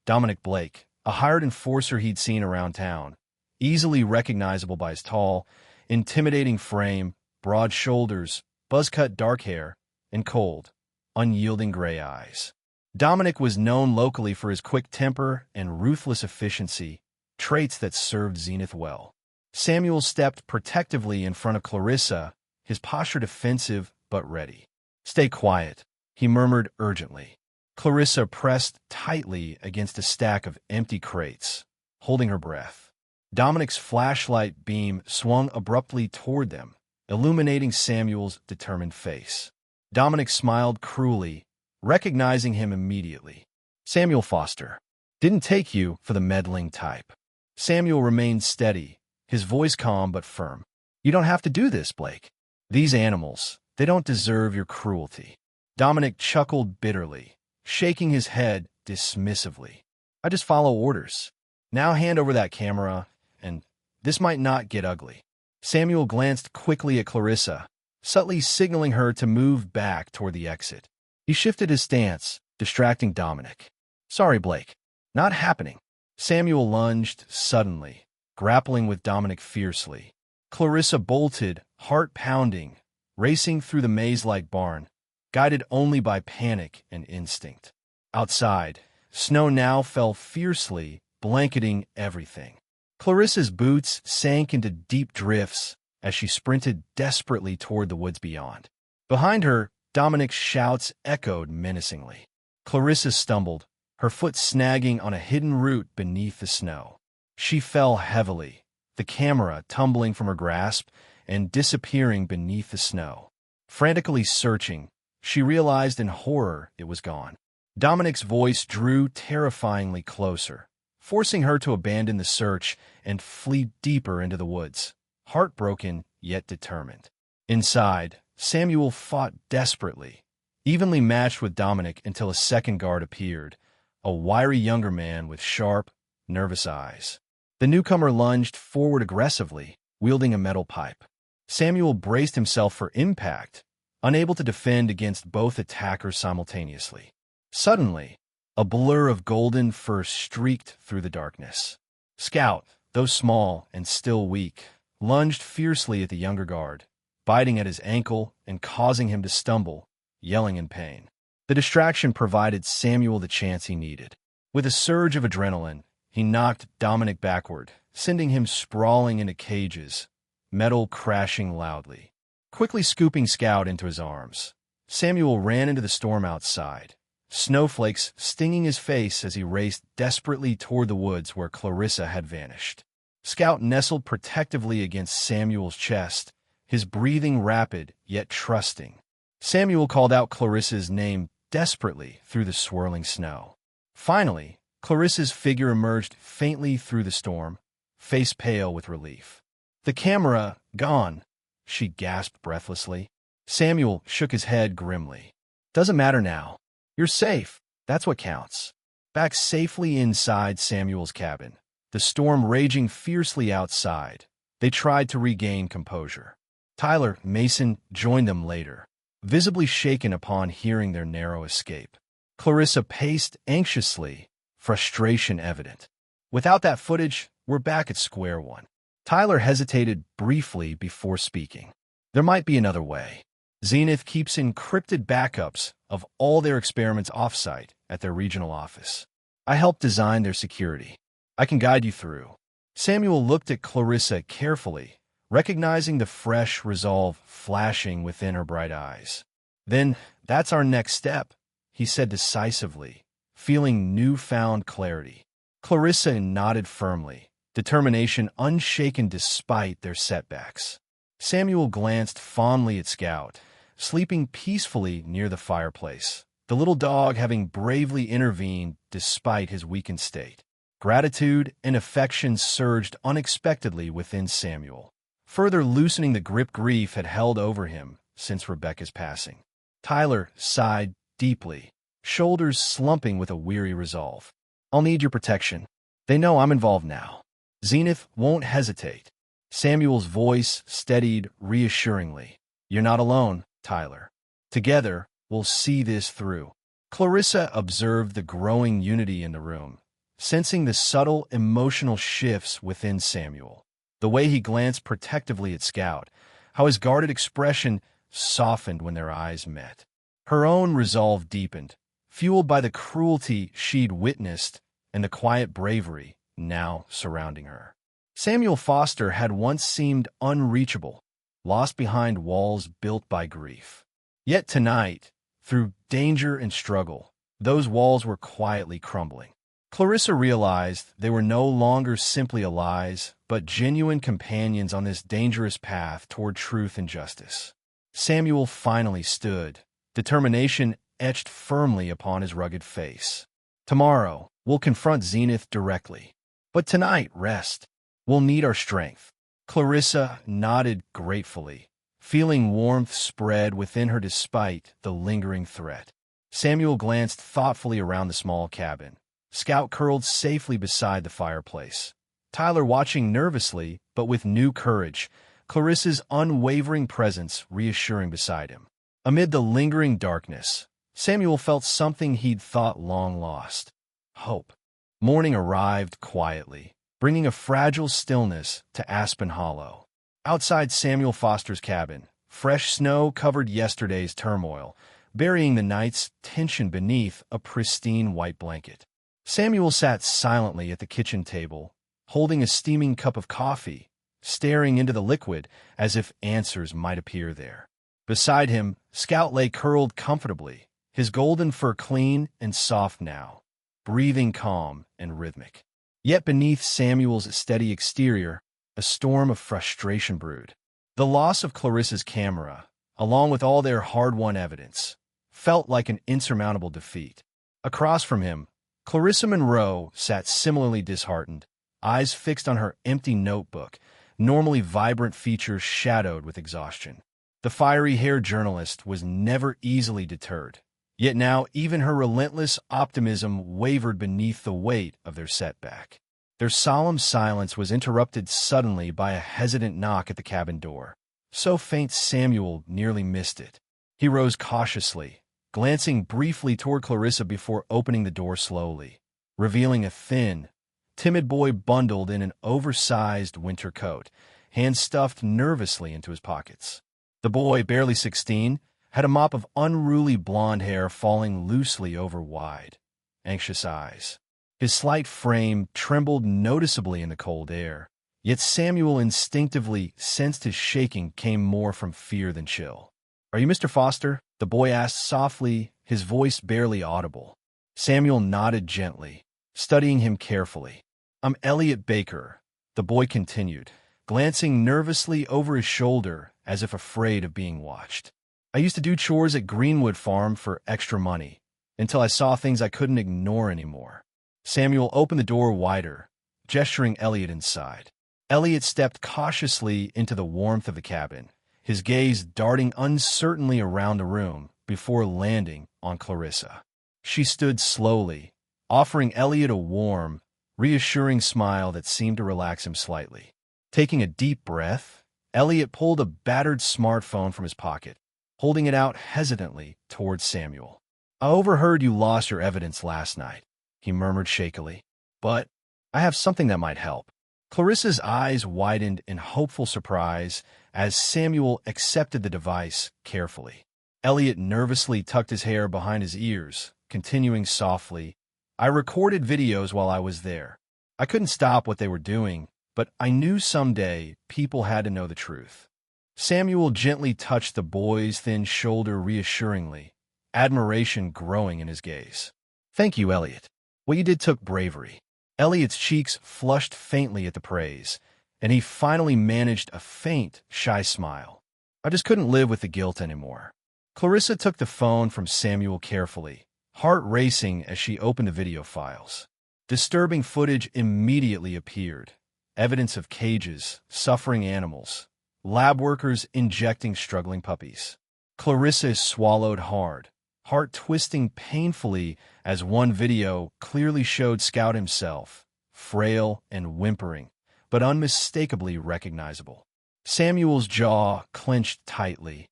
Dominic Blake, a hired enforcer he'd seen around town, easily recognizable by his tall, intimidating frame, broad shoulders, buzz-cut dark hair, and cold, unyielding gray eyes. Dominic was known locally for his quick temper and ruthless efficiency, traits that served Zenith well. Samuel stepped protectively in front of Clarissa, his posture defensive but ready. "Stay quiet," he murmured urgently. Clarissa pressed tightly against a stack of empty crates, holding her breath. Dominic's flashlight beam swung abruptly toward them, illuminating Samuel's determined face. Dominic smiled cruelly, recognizing him immediately. "Samuel Foster. Didn't take you for the meddling type." Samuel remained steady, his voice calm but firm. "You don't have to do this, Blake. These animals, they don't deserve your cruelty." Dominic chuckled bitterly, shaking his head dismissively. "I just follow orders. Now hand over that camera, and this might not get ugly." Samuel glanced quickly at Clarissa, subtly signaling her to move back toward the exit. He shifted his stance, distracting Dominic. "Sorry, Blake. Not happening." Samuel lunged suddenly, grappling with Dominic fiercely. Clarissa bolted, heart pounding, racing through the maze-like barn, guided only by panic and instinct. Outside, snow now fell fiercely, blanketing everything. Clarissa's boots sank into deep drifts as she sprinted desperately toward the woods beyond. Behind her, Dominic's shouts echoed menacingly. Clarissa stumbled, her foot snagging on a hidden root beneath the snow. She fell heavily, the camera tumbling from her grasp and disappearing beneath the snow. Frantically searching, she realized in horror it was gone. Dominic's voice drew terrifyingly closer, forcing her to abandon the search and flee deeper into the woods, heartbroken yet determined. Inside, Samuel fought desperately, evenly matched with Dominic until a second guard appeared, a wiry younger man with sharp, nervous eyes. The newcomer lunged forward aggressively, wielding a metal pipe. Samuel braced himself for impact, unable to defend against both attackers simultaneously. Suddenly, a blur of golden fur streaked through the darkness. Scout, though small and still weak, lunged fiercely at the younger guard, biting at his ankle and causing him to stumble, yelling in pain. The distraction provided Samuel the chance he needed. With a surge of adrenaline, he knocked Dominic backward, sending him sprawling into cages, metal crashing loudly. Quickly scooping Scout into his arms, Samuel ran into the storm outside, snowflakes stinging his face as he raced desperately toward the woods where Clarissa had vanished. Scout nestled protectively against Samuel's chest, his breathing rapid yet trusting. Samuel called out Clarissa's name desperately through the swirling snow. Finally, Clarissa's figure emerged faintly through the storm, face pale with relief. "The camera, gone," she gasped breathlessly. Samuel shook his head grimly. "Doesn't matter now. You're safe. That's what counts." Back safely inside Samuel's cabin, the storm raging fiercely outside, they tried to regain composure. Tyler Mason joined them later, visibly shaken upon hearing their narrow escape. Clarissa paced anxiously, frustration evident. "Without that footage, we're back at square one." Tyler hesitated briefly before speaking. "There might be another way. Zenith keeps encrypted backups of all their experiments off-site at their regional office. I helped design their security. I can guide you through. Samuel looked at Clarissa carefully, recognizing the fresh resolve flashing within her bright eyes. Then, that's our next step, he said decisively, feeling newfound clarity. Clarissa nodded firmly, determination unshaken despite their setbacks. Samuel glanced fondly at Scout, sleeping peacefully near the fireplace, the little dog having bravely intervened despite his weakened state. Gratitude and affection surged unexpectedly within Samuel, further loosening the grip grief had held over him since Rebecca's passing. Tyler sighed deeply, shoulders slumping with a weary resolve. I'll need your protection. They know I'm involved now. Zenith won't hesitate. Samuel's voice steadied reassuringly. You're not alone, Tyler. Together, we'll see this through. Clarissa observed the growing unity in the room, sensing the subtle emotional shifts within Samuel. The way he glanced protectively at Scout, how his guarded expression softened when their eyes met. Her own resolve deepened, fueled by the cruelty she'd witnessed and the quiet bravery now surrounding her. Samuel Foster had once seemed unreachable, lost behind walls built by grief. Yet tonight, through danger and struggle, those walls were quietly crumbling. Clarissa realized they were no longer simply allies, but genuine companions on this dangerous path toward truth and justice. Samuel finally stood, determination etched firmly upon his rugged face. Tomorrow, we'll confront Zenith directly. But tonight, rest. We'll need our strength. Clarissa nodded gratefully, feeling warmth spread within her despite the lingering threat. Samuel glanced thoughtfully around the small cabin. Scout curled safely beside the fireplace. Tyler watching nervously, but with new courage, Clarissa's unwavering presence reassuring beside him. Amid the lingering darkness, Samuel felt something he'd thought long lost. Hope. Morning arrived quietly, bringing a fragile stillness to Aspen Hollow. Outside Samuel Foster's cabin, fresh snow covered yesterday's turmoil, burying the night's tension beneath a pristine white blanket. Samuel sat silently at the kitchen table, holding a steaming cup of coffee, staring into the liquid as if answers might appear there. Beside him, Scout lay curled comfortably, his golden fur clean and soft now, breathing calm and rhythmic. Yet beneath Samuel's steady exterior, a storm of frustration brewed. The loss of Clarissa's camera, along with all their hard-won evidence, felt like an insurmountable defeat. Across from him, Clarissa Monroe sat similarly disheartened, eyes fixed on her empty notebook, normally vibrant features shadowed with exhaustion. The fiery-haired journalist was never easily deterred, yet now even her relentless optimism wavered beneath the weight of their setback. Their solemn silence was interrupted suddenly by a hesitant knock at the cabin door. So faint Samuel nearly missed it. He rose cautiously, glancing briefly toward Clarissa before opening the door slowly, revealing a thin, timid boy bundled in an oversized winter coat, hands stuffed nervously into his pockets. The boy, barely 16, had a mop of unruly blonde hair falling loosely over wide, anxious eyes. His slight frame trembled noticeably in the cold air, yet Samuel instinctively sensed his shaking came more from fear than chill. "Are you Mr. Foster?" the boy asked softly, his voice barely audible. Samuel nodded gently, studying him carefully. "I'm Elliot Baker," the boy continued, glancing nervously over his shoulder as if afraid of being watched. "I used to do chores at Greenwood Farm for extra money, until I saw things I couldn't ignore anymore." Samuel opened the door wider, gesturing Elliot inside. Elliot stepped cautiously into the warmth of the cabin, his gaze darting uncertainly around the room before landing on Clarissa. She stood slowly, offering Elliot a warm, reassuring smile that seemed to relax him slightly. Taking a deep breath, Elliot pulled a battered smartphone from his pocket, holding it out hesitantly towards Samuel. "I overheard you lost your evidence last night," he murmured shakily. "But I have something that might help." Clarissa's eyes widened in hopeful surprise as Samuel accepted the device carefully. Elliot nervously tucked his hair behind his ears, continuing softly, "I recorded videos while I was there. I couldn't stop what they were doing, but I knew someday people had to know the truth." Samuel gently touched the boy's thin shoulder reassuringly, admiration growing in his gaze. "Thank you, Elliot. What you did took bravery." Elliot's cheeks flushed faintly at the praise, and he finally managed a faint, shy smile. "I just couldn't live with the guilt anymore." Clarissa took the phone from Samuel carefully, heart racing as she opened the video files. Disturbing footage immediately appeared. Evidence of cages, suffering animals, lab workers injecting struggling puppies. Clarissa swallowed hard, heart twisting painfully as one video clearly showed Scout himself, frail and whimpering, but unmistakably recognizable. Samuel's jaw clenched tightly,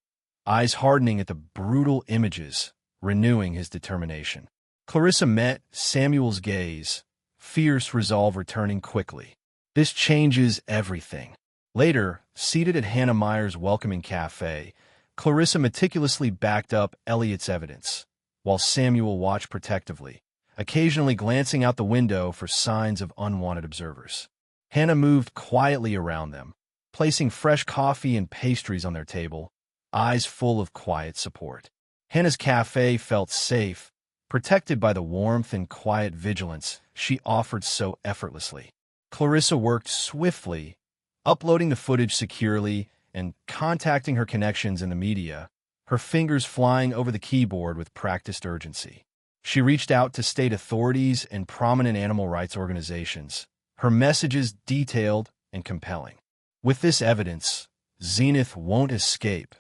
eyes hardening at the brutal images, renewing his determination. Clarissa met Samuel's gaze, fierce resolve returning quickly. "This changes everything." Later, seated at Hannah Meyer's welcoming cafe, Clarissa meticulously backed up Elliot's evidence, while Samuel watched protectively, occasionally glancing out the window for signs of unwanted observers. Hannah moved quietly around them, placing fresh coffee and pastries on their table, eyes full of quiet support. Hannah's cafe felt safe, protected by the warmth and quiet vigilance she offered so effortlessly. Clarissa worked swiftly, uploading the footage securely and contacting her connections in the media, her fingers flying over the keyboard with practiced urgency. She reached out to state authorities and prominent animal rights organizations, her messages detailed and compelling. "With this evidence, Zenith won't escape,"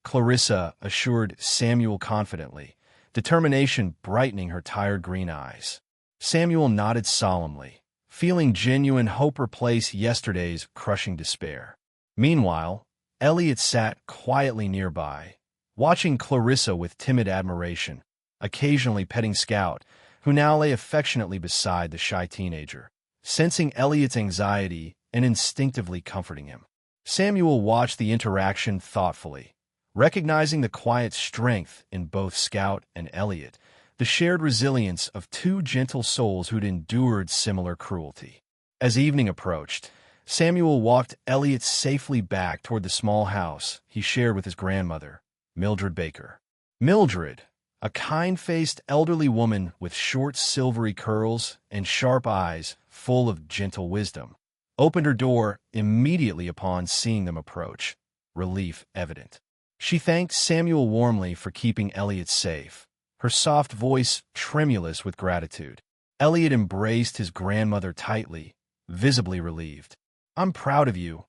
Clarissa assured Samuel confidently, determination brightening her tired green eyes. Samuel nodded solemnly, feeling genuine hope replace yesterday's crushing despair. Meanwhile, Elliot sat quietly nearby, watching Clarissa with timid admiration, occasionally petting Scout, who now lay affectionately beside the shy teenager, sensing Elliot's anxiety and instinctively comforting him. Samuel watched the interaction thoughtfully, recognizing the quiet strength in both Scout and Elliot, the shared resilience of two gentle souls who'd endured similar cruelty. As evening approached, Samuel walked Elliot safely back toward the small house he shared with his grandmother, Mildred Baker. Mildred, a kind-faced elderly woman with short silvery curls and sharp eyes full of gentle wisdom, opened her door immediately upon seeing them approach, relief evident. She thanked Samuel warmly for keeping Elliot safe, her soft voice tremulous with gratitude. Elliot embraced his grandmother tightly, visibly relieved. "I'm proud of you,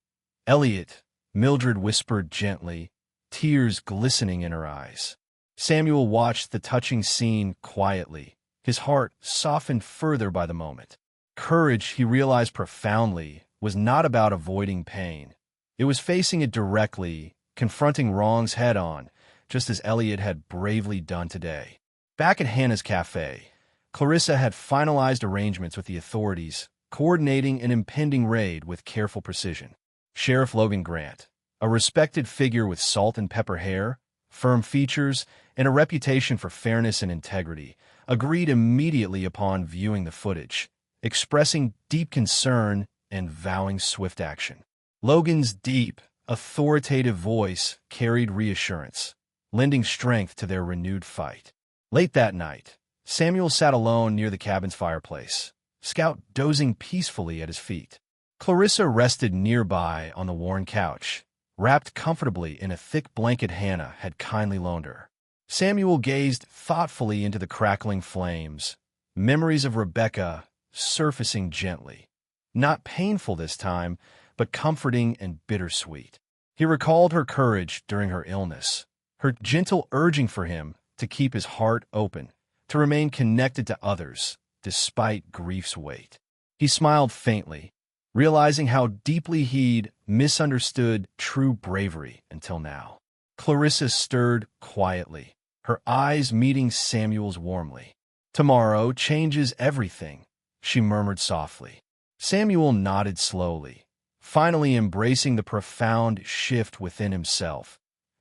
Elliot," Mildred whispered gently, tears glistening in her eyes. Samuel watched the touching scene quietly, his heart softened further by the moment. Courage, he realized profoundly, was not about avoiding pain. It was facing it directly, confronting wrongs head-on, just as Elliot had bravely done today. Back at Hannah's cafe, Clarissa had finalized arrangements with the authorities, coordinating an impending raid with careful precision. Sheriff Logan Grant, a respected figure with salt and pepper hair, firm features, and a reputation for fairness and integrity, agreed immediately upon viewing the footage, expressing deep concern and vowing swift action. Logan's deep, authoritative voice carried reassurance, lending strength to their renewed fight. Late that night, Samuel sat alone near the cabin's fireplace, Scout dozing peacefully at his feet. Clarissa rested nearby on the worn couch, wrapped comfortably in a thick blanket Hannah had kindly loaned her. Samuel gazed thoughtfully into the crackling flames, memories of Rebecca surfacing gently. Not painful this time, but comforting and bittersweet. He recalled her courage during her illness, her gentle urging for him to keep his heart open, to remain connected to others, despite grief's weight. He smiled faintly, realizing how deeply he'd misunderstood true bravery until now. Clarissa stirred quietly, her eyes meeting Samuel's warmly. "Tomorrow changes everything," she murmured softly. Samuel nodded slowly, finally embracing the profound shift within himself,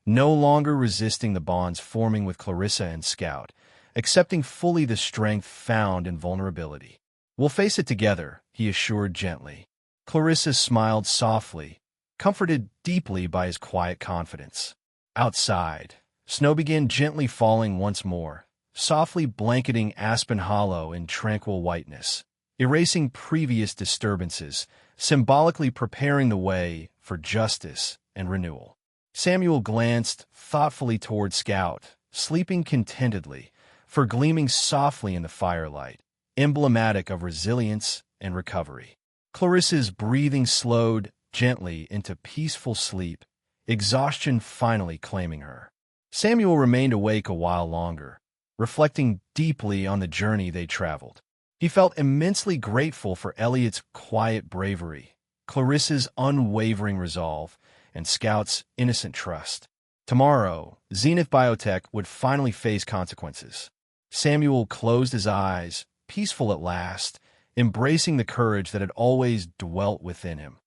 no longer resisting the bonds forming with Clarissa and Scout, accepting fully the strength found in vulnerability. "We'll face it together," he assured gently. Clarissa smiled softly, comforted deeply by his quiet confidence. Outside, snow began gently falling once more, softly blanketing Aspen Hollow in tranquil whiteness, erasing previous disturbances, symbolically preparing the way for justice and renewal. Samuel glanced thoughtfully toward Scout, sleeping contentedly, for gleaming softly in the firelight, emblematic of resilience and recovery. Clarissa's breathing slowed gently into peaceful sleep, exhaustion finally claiming her. Samuel remained awake a while longer, reflecting deeply on the journey they traveled. He felt immensely grateful for Elliot's quiet bravery, Clarissa's unwavering resolve, and Scout's innocent trust. Tomorrow, Zenith Biotech would finally face consequences. Samuel closed his eyes, peaceful at last, embracing the courage that had always dwelt within him.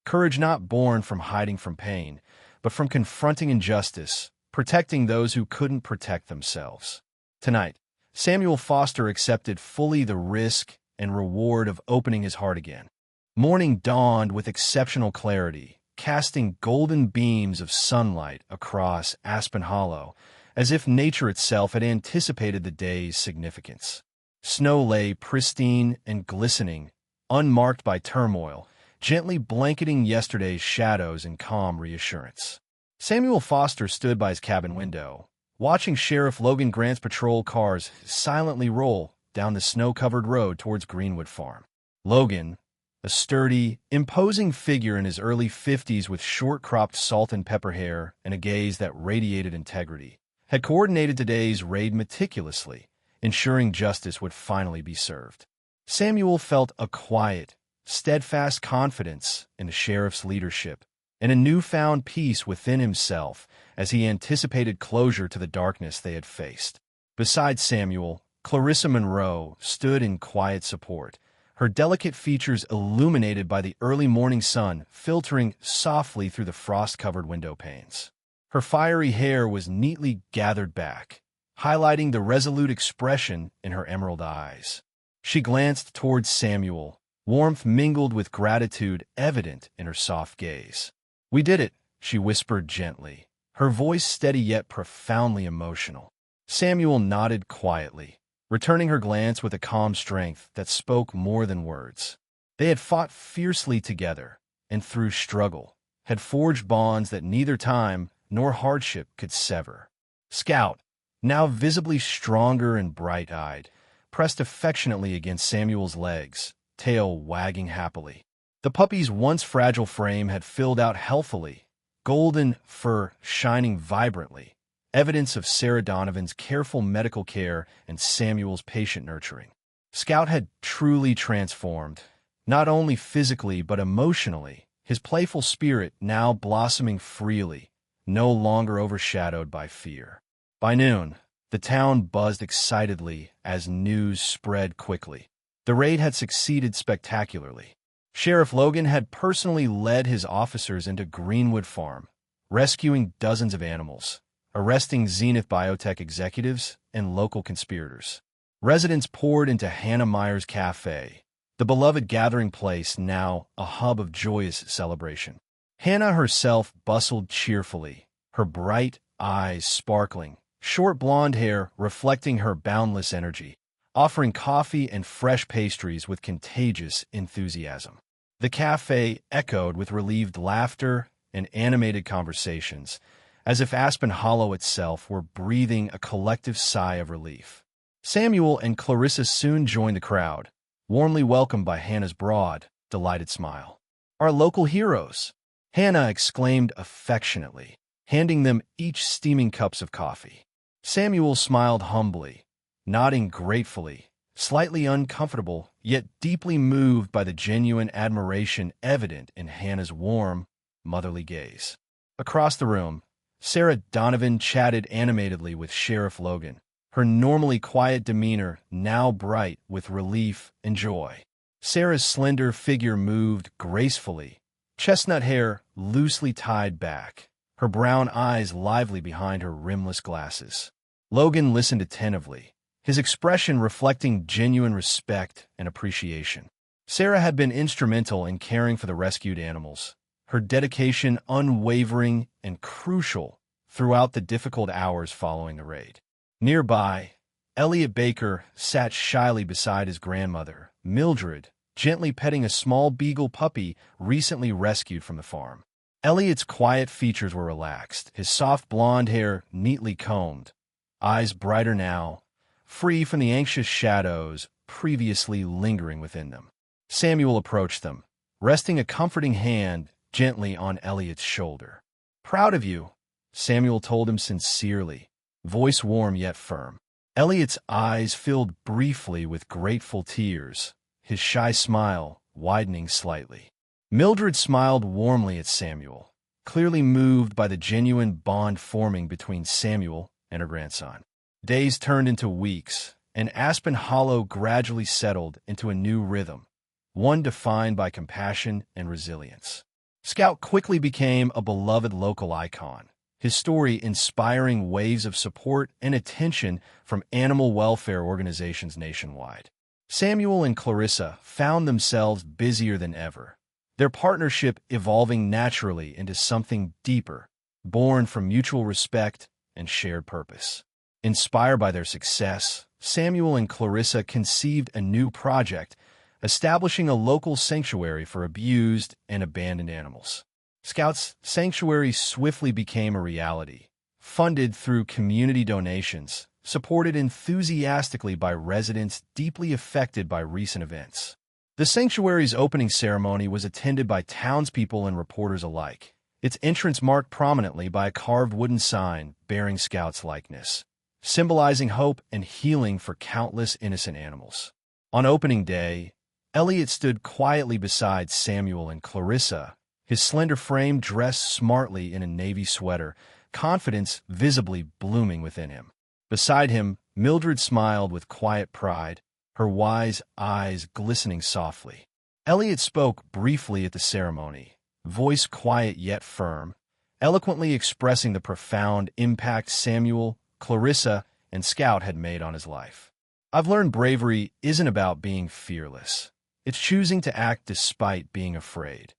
Courage not born from hiding from pain, but from confronting injustice, protecting those who couldn't protect themselves. Tonight, Samuel Foster accepted fully the risk and reward of opening his heart again. Morning dawned with exceptional clarity, casting golden beams of sunlight across Aspen Hollow, as if nature itself had anticipated the day's significance. Snow lay pristine and glistening, unmarked by turmoil, gently blanketing yesterday's shadows in calm reassurance. Samuel Foster stood by his cabin window, watching Sheriff Logan Grant's patrol cars silently roll down the snow-covered road towards Greenwood Farm. Logan, a sturdy, imposing figure in his early 50s with short-cropped salt and pepper hair and a gaze that radiated integrity, had coordinated today's raid meticulously, ensuring justice would finally be served. Samuel felt a quiet, steadfast confidence in the sheriff's leadership and a newfound peace within himself as he anticipated closure to the darkness they had faced. Beside Samuel, Clarissa Monroe stood in quiet support, her delicate features illuminated by the early morning sun filtering softly through the frost-covered window panes. Her fiery hair was neatly gathered back, highlighting the resolute expression in her emerald eyes. She glanced towards Samuel, warmth mingled with gratitude evident in her soft gaze. "We did it," she whispered gently, her voice steady yet profoundly emotional. Samuel nodded quietly, returning her glance with a calm strength that spoke more than words. They had fought fiercely together, and through struggle, had forged bonds that neither time nor hardship could sever. Scout, now visibly stronger and bright-eyed, pressed affectionately against Samuel's legs, tail wagging happily. The puppy's once fragile frame had filled out healthily, golden fur shining vibrantly, evidence of Sarah Donovan's careful medical care and Samuel's patient nurturing. Scout had truly transformed, not only physically but emotionally, his playful spirit now blossoming freely, no longer overshadowed by fear. By noon, the town buzzed excitedly as news spread quickly. The raid had succeeded spectacularly. Sheriff Logan had personally led his officers into Greenwood Farm, rescuing dozens of animals, arresting Zenith Biotech executives and local conspirators. Residents poured into Hannah Meyer's Cafe, the beloved gathering place now a hub of joyous celebration. Hannah herself bustled cheerfully, her bright eyes sparkling, short blonde hair reflecting her boundless energy, offering coffee and fresh pastries with contagious enthusiasm. The cafe echoed with relieved laughter and animated conversations, as if Aspen Hollow itself were breathing a collective sigh of relief. Samuel and Clarissa soon joined the crowd, warmly welcomed by Hannah's broad, delighted smile. "Our local heroes!" Hannah exclaimed affectionately, handing them each steaming cups of coffee. Samuel smiled humbly, nodding gratefully, slightly uncomfortable, yet deeply moved by the genuine admiration evident in Hannah's warm, motherly gaze. Across the room, Sarah Donovan chatted animatedly with Sheriff Logan, her normally quiet demeanor now bright with relief and joy. Sarah's slender figure moved gracefully, chestnut hair loosely tied back, her brown eyes lively behind her rimless glasses. Logan listened attentively, his expression reflecting genuine respect and appreciation. Sarah had been instrumental in caring for the rescued animals, her dedication unwavering and crucial throughout the difficult hours following the raid. Nearby, Elliot Baker sat shyly beside his grandmother, Mildred, gently petting a small beagle puppy recently rescued from the farm. Elliot's quiet features were relaxed, his soft blonde hair neatly combed, eyes brighter now, free from the anxious shadows previously lingering within them. Samuel approached them, resting a comforting hand gently on Elliot's shoulder. "Proud of you," Samuel told him sincerely, voice warm yet firm. Elliot's eyes filled briefly with grateful tears, his shy smile widening slightly. Mildred smiled warmly at Samuel, clearly moved by the genuine bond forming between Samuel and her grandson. Days turned into weeks, and Aspen Hollow gradually settled into a new rhythm, one defined by compassion and resilience. Scout quickly became a beloved local icon, his story inspiring waves of support and attention from animal welfare organizations nationwide. Samuel and Clarissa found themselves busier than ever, their partnership evolving naturally into something deeper, born from mutual respect and shared purpose. Inspired by their success, Samuel and Clarissa conceived a new project, establishing a local sanctuary for abused and abandoned animals. Scout's sanctuary swiftly became a reality, funded through community donations, supported enthusiastically by residents deeply affected by recent events. The sanctuary's opening ceremony was attended by townspeople and reporters alike, its entrance marked prominently by a carved wooden sign bearing Scout's likeness, symbolizing hope and healing for countless innocent animals. On opening day, Elliot stood quietly beside Samuel and Clarissa, his slender frame dressed smartly in a navy sweater, confidence visibly blooming within him. Beside him, Mildred smiled with quiet pride, her wise eyes glistening softly. Elliot spoke briefly at the ceremony, voice quiet yet firm, eloquently expressing the profound impact Samuel, Clarissa, and Scout had made on his life. "I've learned bravery isn't about being fearless. It's choosing to act despite being afraid,"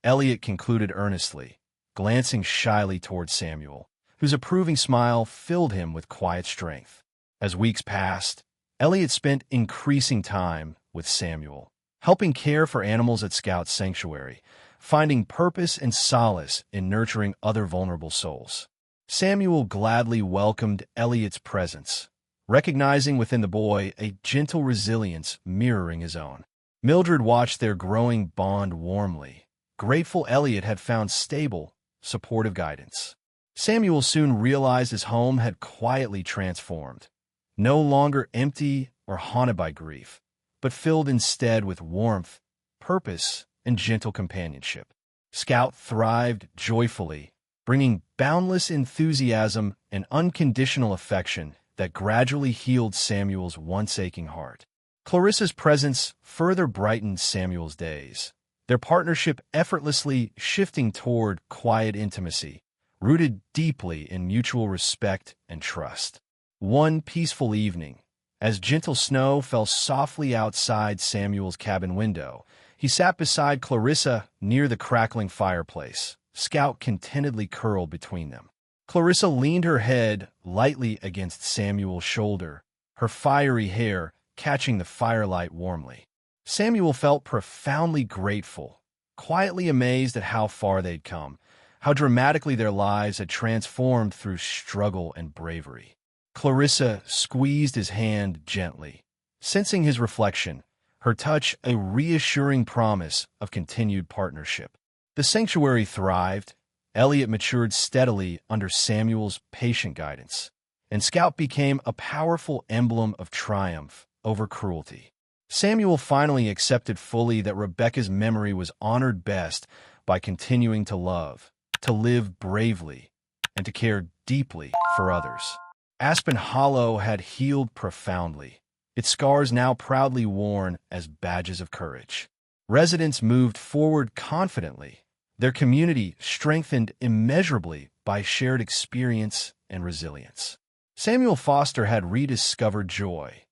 Elliot concluded earnestly, glancing shyly toward Samuel, whose approving smile filled him with quiet strength. As weeks passed, Elliot spent increasing time with Samuel, helping care for animals at Scout's sanctuary, finding purpose and solace in nurturing other vulnerable souls. Samuel gladly welcomed Elliot's presence, recognizing within the boy a gentle resilience mirroring his own. Mildred watched their growing bond warmly, grateful Elliot had found stable, supportive guidance. Samuel soon realized his home had quietly transformed, no longer empty or haunted by grief, but filled instead with warmth, purpose, and gentle companionship. Scout thrived joyfully, bringing boundless enthusiasm and unconditional affection that gradually healed Samuel's once aching heart. Clarissa's presence further brightened Samuel's days, their partnership effortlessly shifting toward quiet intimacy, rooted deeply in mutual respect and trust. One peaceful evening, as gentle snow fell softly outside Samuel's cabin window, he sat beside Clarissa near the crackling fireplace, Scout contentedly curled between them. Clarissa leaned her head lightly against Samuel's shoulder, her fiery hair catching the firelight warmly. Samuel felt profoundly grateful, quietly amazed at how far they'd come, how dramatically their lives had transformed through struggle and bravery. Clarissa squeezed his hand gently, sensing his reflection, her touch a reassuring promise of continued partnership. The sanctuary thrived, Elliot matured steadily under Samuel's patient guidance, and Scout became a powerful emblem of triumph over cruelty. Samuel finally accepted fully that Rebecca's memory was honored best by continuing to love, to live bravely, and to care deeply for others. Aspen Hollow had healed profoundly, its scars now proudly worn as badges of courage. Residents moved forward confidently, their community strengthened immeasurably by shared experience and resilience. Samuel Foster had rediscovered joy,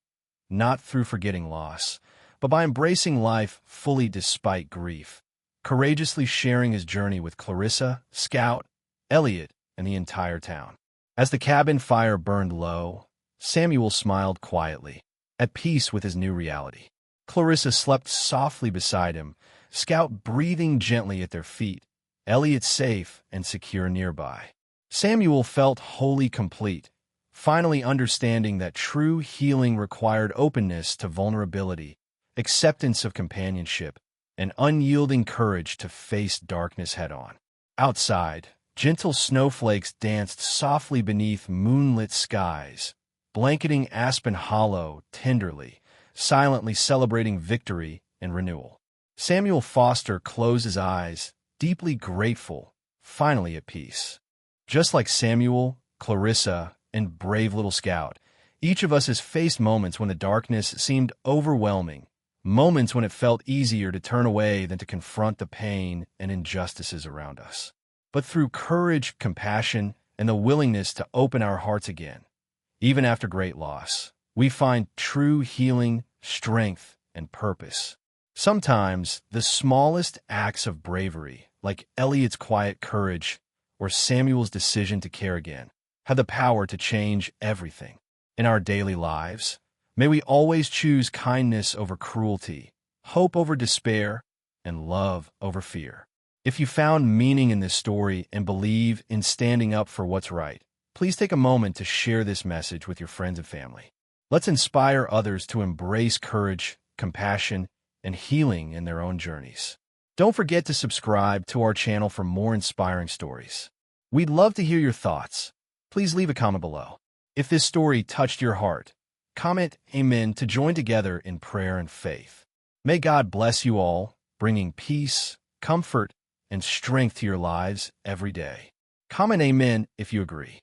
not through forgetting loss, but by embracing life fully despite grief, courageously sharing his journey with Clarissa, Scout, Elliot, and the entire town. As the cabin fire burned low, Samuel smiled quietly, at peace with his new reality. Clarissa slept softly beside him, Scout breathing gently at their feet, Elliot safe and secure nearby. Samuel felt wholly complete, finally understanding that true healing required openness to vulnerability, acceptance of companionship, and unyielding courage to face darkness head-on. Outside, gentle snowflakes danced softly beneath moonlit skies, blanketing Aspen Hollow tenderly, silently celebrating victory and renewal. Samuel Foster closed his eyes, deeply grateful, finally at peace. Just like Samuel, Clarissa, and brave little Scout, each of us has faced moments when the darkness seemed overwhelming, moments when it felt easier to turn away than to confront the pain and injustices around us. But through courage, compassion, and the willingness to open our hearts again, even after great loss, we find true healing, strength, and purpose. Sometimes, the smallest acts of bravery, like Elliot's quiet courage or Samuel's decision to care again, have the power to change everything. In our daily lives, may we always choose kindness over cruelty, hope over despair, and love over fear. If you found meaning in this story and believe in standing up for what's right, please take a moment to share this message with your friends and family. Let's inspire others to embrace courage, compassion, and healing in their own journeys. Don't forget to subscribe to our channel for more inspiring stories. We'd love to hear your thoughts. Please leave a comment below. If this story touched your heart, comment Amen to join together in prayer and faith. May God bless you all, bringing peace, comfort, and strength to your lives every day. Comment Amen if you agree.